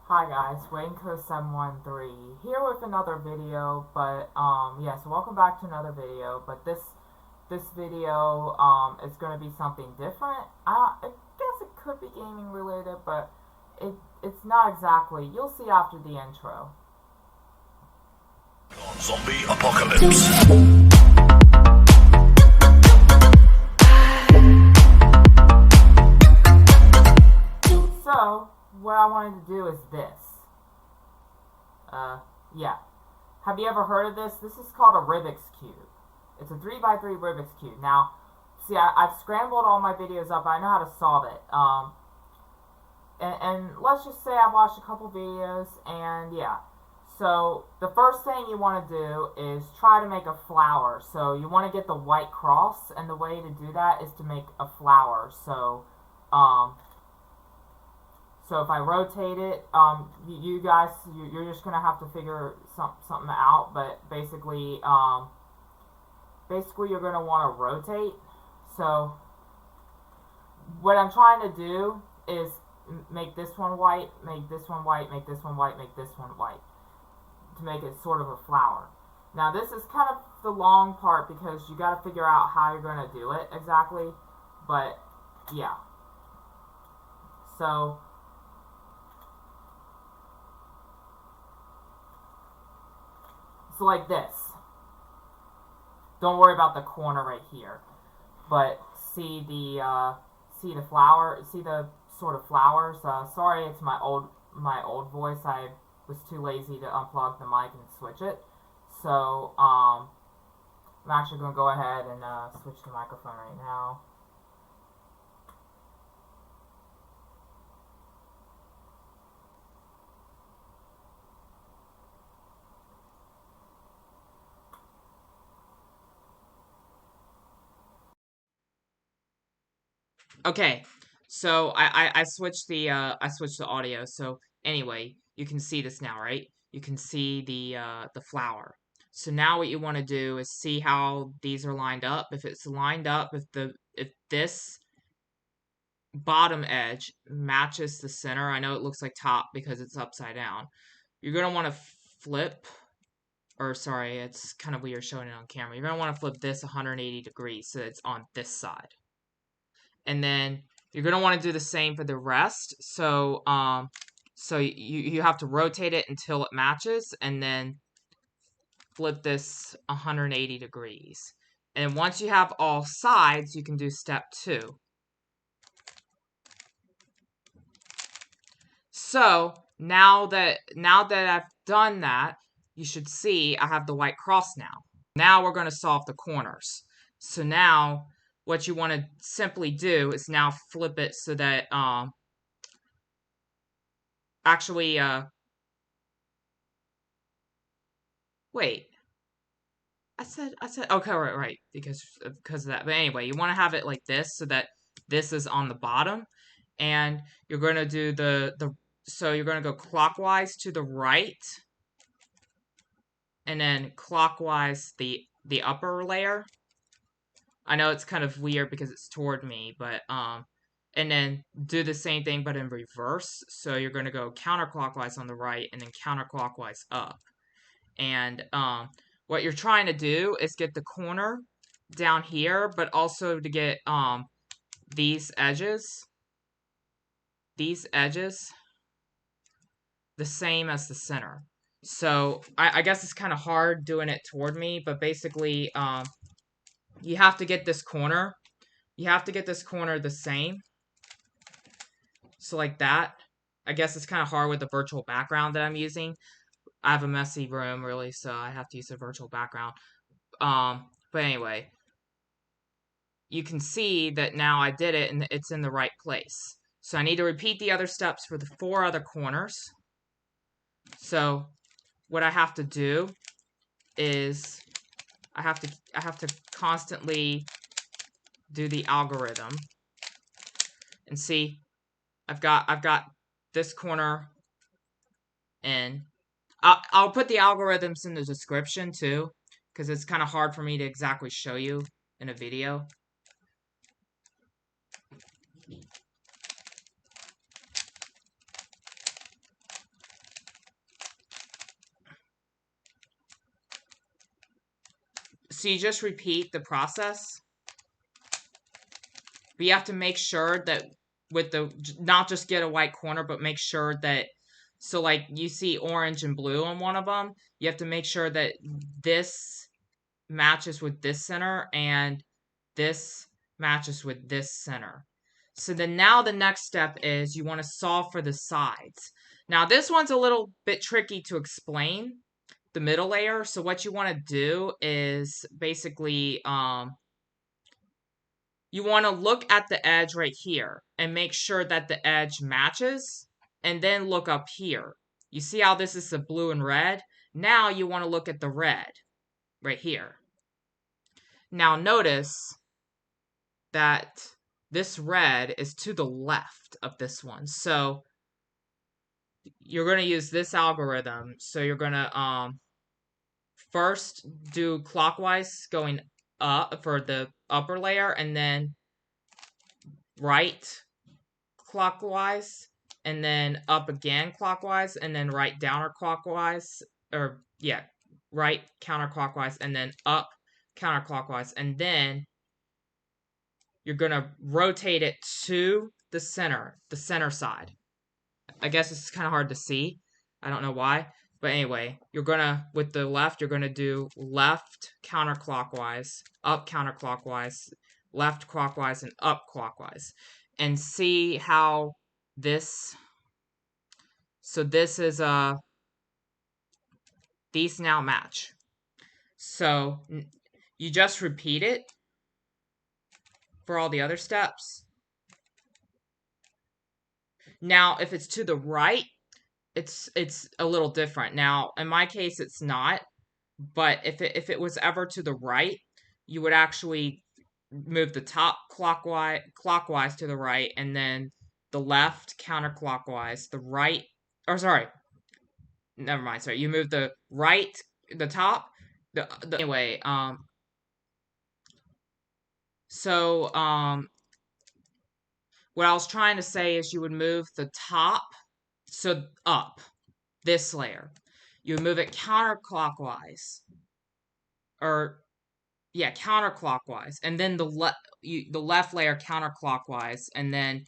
Hi guys, WayneCo713 here with another video, but yeah, so welcome back to another video, but this video is going to be something different. I guess it could be gaming related, but it's not exactly. You'll see after the intro. Zombie apocalypse. So, what I wanted to do is this. Yeah. Have you ever heard of this? This is called a Rubik's Cube. It's a 3x3 Rubik's Cube. Now, see, I've scrambled all my videos up. I know how to solve it. And let's just say I watched a couple videos, and yeah. So, the first thing you want to do is try to make a flower. So, you want to get the white cross, and the way to do that is to make a flower. So if I rotate it, you guys, you're just gonna have to figure something out. But basically, you're gonna want to rotate. So what I'm trying to do is make this one white, make this one white, make this one white, make this one white, to make it sort of a flower. Now this is kind of the long part because you got to figure out how you're gonna do it exactly. But yeah, so. So like this. Don't worry about the corner right here. But see the flower, see the sort of flowers. Sorry, it's my old voice. I was too lazy to unplug the mic and switch it. So I'm actually gonna go ahead and switch the microphone right now. Okay, so I switched the audio. So anyway, you can see this now, right? You can see the flower. So now what you want to do is see how these are lined up. If it's lined up, if this bottom edge matches the center, I know it looks like top because it's upside down. You're gonna want to flip, or sorry, it's kind of weird showing it on camera. You're gonna want to flip this 180 degrees so it's on this side. And then you're going to want to do the same for the rest. So you have to rotate it until it matches, and then flip this 180 degrees. And once you have all sides, you can do step 2. So now that I've done that, you should see I have the white cross now. Now we're going to solve the corners. So now what you want to simply do is now flip it so that actually wait. I said okay, right, because of that. But anyway, you want to have it like this so that this is on the bottom, and you're going to do so you're going to go clockwise to the right, and then clockwise the upper layer. I know it's kind of weird because it's toward me, but and then do the same thing but in reverse. So you're going to go counterclockwise on the right and then counterclockwise up. And what you're trying to do is get the corner down here, but also to get these edges the same as the center. So I guess it's kind of hard doing it toward me, but basically you have to get this corner. You have to get this corner the same. So like that. I guess it's kind of hard with the virtual background that I'm using. I have a messy room, really, so I have to use a virtual background. But anyway, you can see that now I did it and it's in the right place. So I need to repeat the other steps for the 4 other corners. So what I have to do is I have to constantly do the algorithm and see I've got this corner in. I'll put the algorithms in the description too, because it's kind of hard for me to exactly show you in a video. So you just repeat the process. But you have to make sure that with the, not just get a white corner, but make sure that, so like you see orange and blue on one of them, you have to make sure that this matches with this center and this matches with this center. So then now the next step is you want to solve for the sides. Now this one's a little bit tricky to explain, the middle layer. So what you want to do is basically, you want to look at the edge right here and make sure that the edge matches, and then look up here. You see how this is the blue and red? Now you want to look at the red right here. Now notice that this red is to the left of this one. So you're going to use this algorithm. So you're going to first do clockwise going up for the upper layer, and then right clockwise, and then up again clockwise, and then right counterclockwise, or yeah, right counterclockwise, and then up counterclockwise, and then you're gonna rotate it to the center side. I guess it's kind of hard to see. I don't know why. But anyway, you're gonna, with the left, you're gonna do left counterclockwise, up counterclockwise, left clockwise, and up clockwise. And see how this, so this is, these now match. So you just repeat it for all the other steps. Now, if it's to the right, it's a little different. Now, in my case, it's not. But if it was ever to the right, you would actually move the top clockwise to the right, and then the left counterclockwise, the right, or sorry, never mind. Sorry, you move the right, the top, the anyway. So what I was trying to say is you would move the top, so up this layer. You would move it counterclockwise, or yeah, counterclockwise, and then the left layer counterclockwise, and then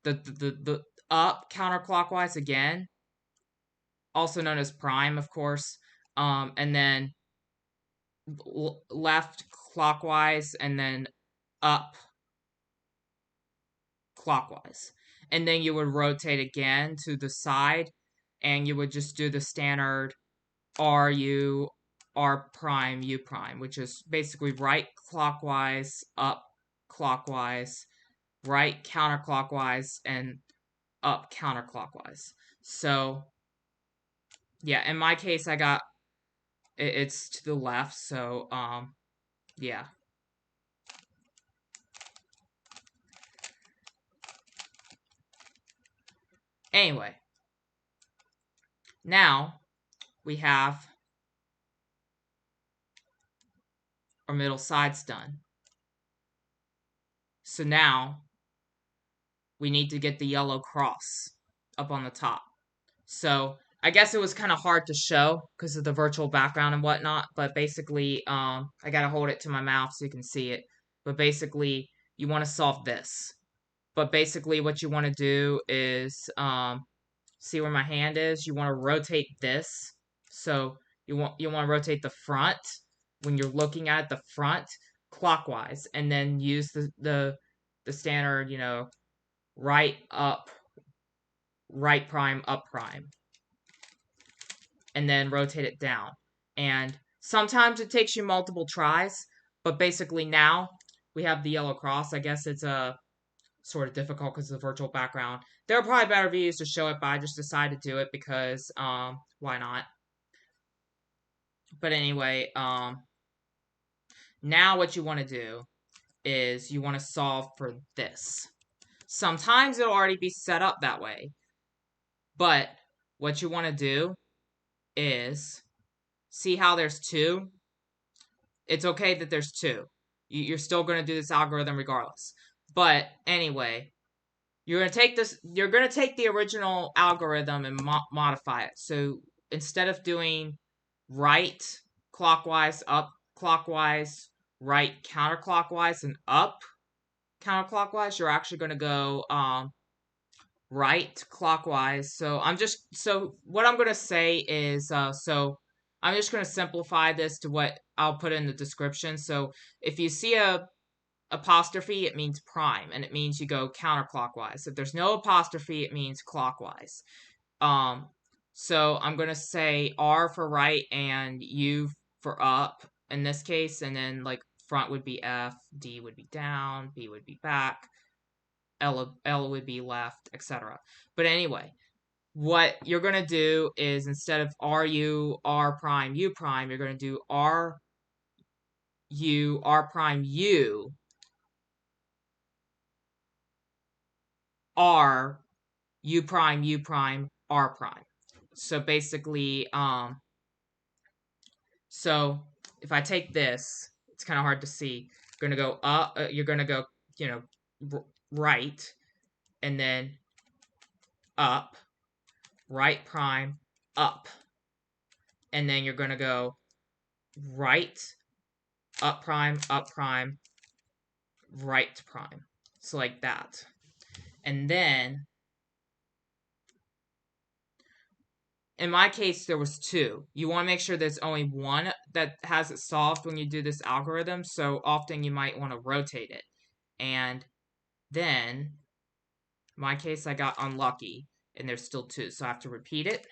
the up counterclockwise again, also known as prime, of course, and then left clockwise, and then up clockwise, and then you would rotate again to the side, and you would just do the standard RU R prime U prime, which is basically right clockwise, up clockwise, right counterclockwise, and up counterclockwise. So yeah, in my case, I got it's to the left. So yeah. Anyway, now we have our middle sides done. So now we need to get the yellow cross up on the top. So I guess it was kind of hard to show because of the virtual background and whatnot, but basically, I gotta hold it to my mouth so you can see it. But basically, you want to solve this. But basically, what you want to do is, see where my hand is? You want to rotate this. So you want to rotate the front when you're looking at the front clockwise, and then use the standard, right up, right prime, up prime, and then rotate it down. And sometimes it takes you multiple tries, but basically now we have the yellow cross. I guess it's a sort of difficult because of the virtual background. There are probably better views to show it, but I just decided to do it because why not? But anyway, now what you want to do is you want to solve for this. Sometimes it'll already be set up that way, but what you want to do is see how there's two. It's okay that there's two. You're still going to do this algorithm regardless. But anyway, you're going to take this. You're going to take the original algorithm and modify it. So instead of doing right clockwise, up clockwise, right counterclockwise, and up counterclockwise, you're actually going to go right clockwise. So what I'm going to say is, so I'm just going to simplify this to what I'll put in the description. So if you see a apostrophe, it means prime, and it means you go counterclockwise. If there's no apostrophe, it means clockwise. Um, so I'm going to say R for right and U for up in this case, and then like front would be F, D would be down, B would be back, L would be left, etc. But anyway, what you're going to do is instead of RU, R prime, U prime, you're going to do R, U, R prime, U, R, U prime, U prime, R prime. So basically, so if I take this, it's kind of hard to see. You're going to go up, you're going to go, you know, right, and then up, right prime, up. And then you're going to go right, up prime, right prime. So like that. And then, in my case, there was two. You want to make sure there's only one that has it solved when you do this algorithm. So often you might want to rotate it. And then, in my case, I got unlucky. And there's still two. So I have to repeat it.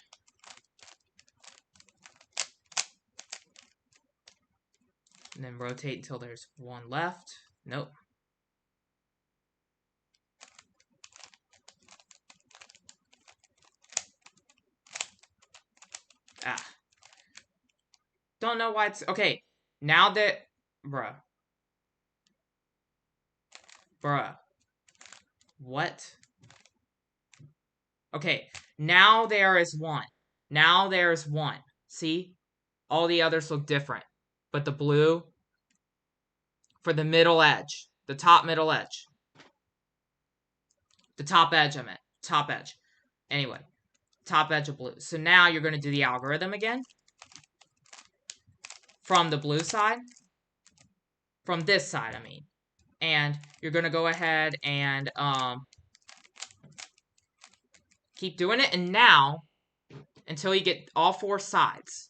And then rotate until there's one left. Nope. Ah. Don't know why it's... Okay. Now that... Bruh. What? Okay. Now there is one. Now there's one. See? All the others look different. But the blue... For the middle edge. The top middle edge. The top edge, I meant. Top edge. Anyway. Top edge of blue. So now you're going to do the algorithm again. From the blue side. From this side, I mean. And you're going to go ahead and keep doing it. And now, until you get all four sides.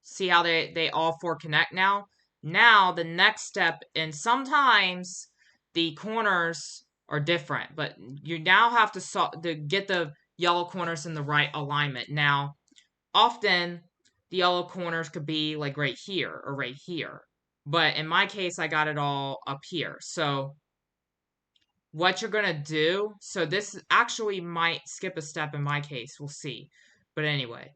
See how they all four connect now? Now, the next step, and sometimes the corners are different, but you now have to get the yellow corners in the right alignment. Now, often, the yellow corners could be like right here or right here. But in my case, I got it all up here. So, what you're going to do, so this actually might skip a step in my case. We'll see. But anyway,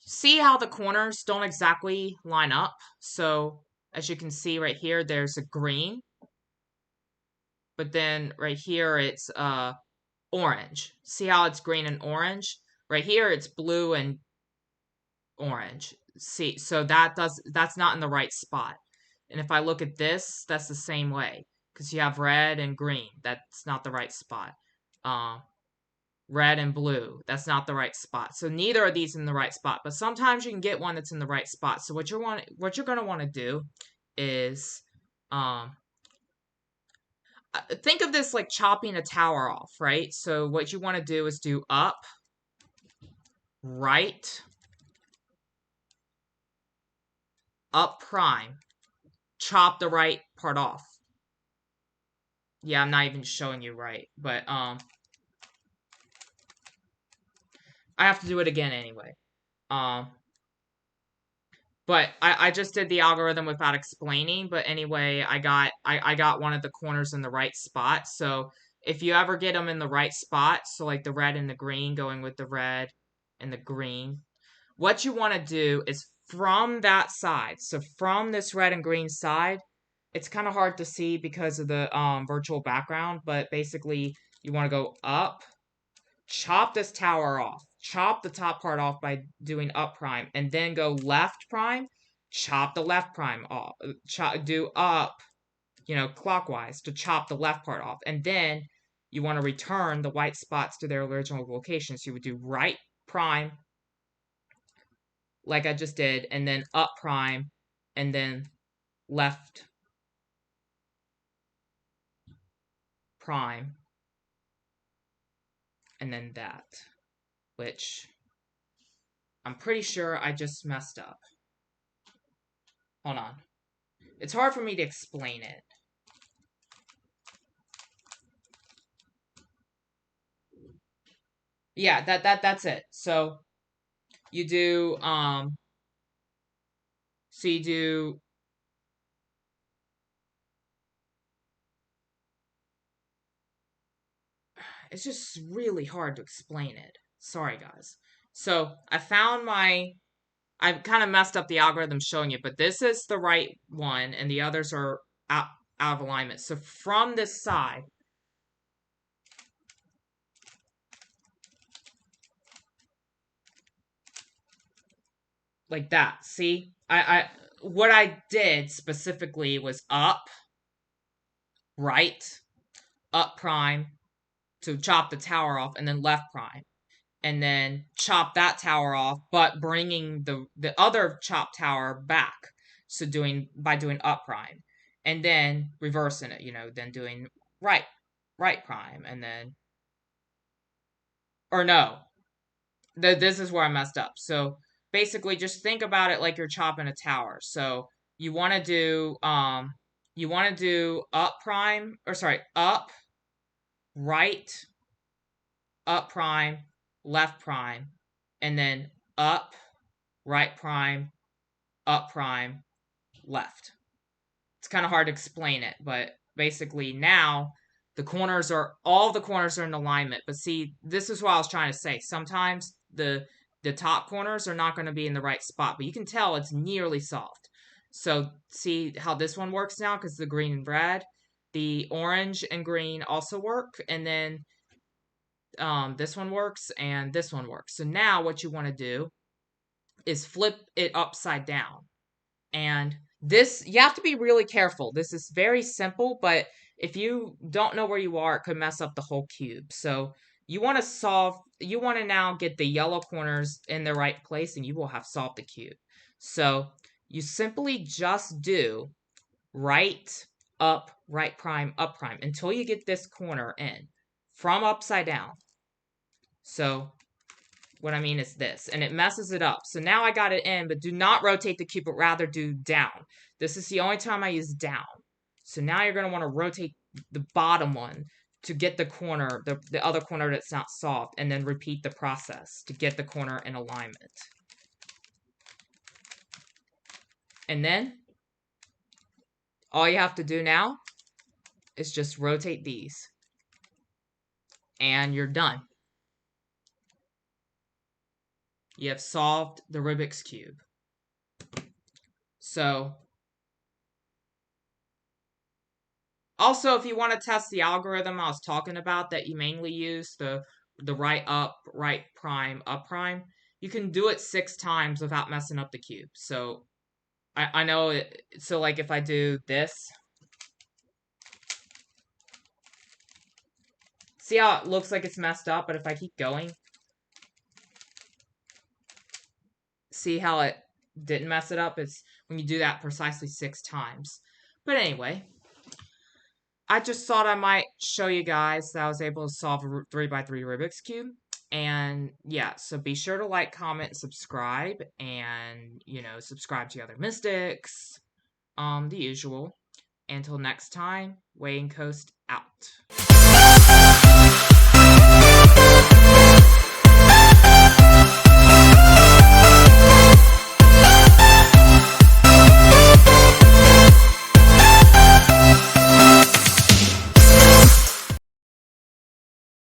see how the corners don't exactly line up? So, as you can see right here, there's a green. But then right here, it's orange. See how it's green and orange? Right here, it's blue and orange. See, so that's not in the right spot. And if I look at this, that's the same way. Because you have red and green. That's not the right spot. Red and blue. That's not the right spot. So neither are these in the right spot. But sometimes you can get one that's in the right spot. So what you're going to want to do is think of this like chopping a tower off, right? So what you want to do is do up, right, up prime, chop the right part off. Yeah, I'm not even showing you right, but I have to do it again anyway. But I just did the algorithm without explaining. But anyway, I got one of the corners in the right spot. So if you ever get them in the right spot, so like the red and the green going with the red and the green, what you want to do is from that side, so from this red and green side, it's kind of hard to see because of the virtual background, but basically you want to go up, chop this tower off. Chop the top part off by doing up prime, and then go left prime, chop the left prime off. Do up, clockwise to chop the left part off. And then you want to return the white spots to their original location. So you would do right prime, like I just did, and then up prime, and then left prime, and then that, which I'm pretty sure I just messed up. Hold on. It's hard for me to explain it. Yeah, that's it. So you do so you do it's just really hard to explain it. Sorry guys. So I found I kind of messed up the algorithm showing it, but this is the right one and the others are out of alignment. So from this side, like that. See? I what I did specifically was up, right, up prime to chop the tower off, and then left prime. And then chop that tower off, but bringing the other chop tower back. So by doing up prime. And then reversing it, then doing right prime, and then or no. This is where I messed up. So basically just think about it like you're chopping a tower. So you want to do up prime, or sorry, up, right, up prime, left prime, and then up, right prime, up prime, left. It's kind of hard to explain it, but basically now all the corners are in alignment. But see, this is what I was trying to say. Sometimes the top corners are not going to be in the right spot, but you can tell it's nearly solved. So see how this one works now because the green and red, the orange and green also work, and then this one works and this one works. So now what you want to do is flip it upside down. And this, you have to be really careful. This is very simple, but if you don't know where you are, it could mess up the whole cube. So you want to now get the yellow corners in the right place, and you will have solved the cube. So you simply just do right, up, right prime, up prime, until you get this corner in from upside down. So what I mean is this, and it messes it up. So now I got it in, but do not rotate the cube, but rather do down. This is the only time I use down. So now you're going to want to rotate the bottom one to get the corner, the other corner that's not solved, and then repeat the process to get the corner in alignment. And then all you have to do now is just rotate these. And you're done. You have solved the Rubik's Cube. So also, if you want to test the algorithm I was talking about that you mainly use, the right up, right prime, up prime, you can do it 6 times without messing up the cube. So I know it, so like if I do this, see how it looks like it's messed up, but if I keep going, see how it didn't mess it up? It's when you do that precisely 6 times. But anyway, I just thought I might show you guys that I was able to solve a 3x3 Rubik's Cube. And yeah, so be sure to like, comment, subscribe, and, subscribe to other mystics. The usual. Until next time, Wayne Coast out.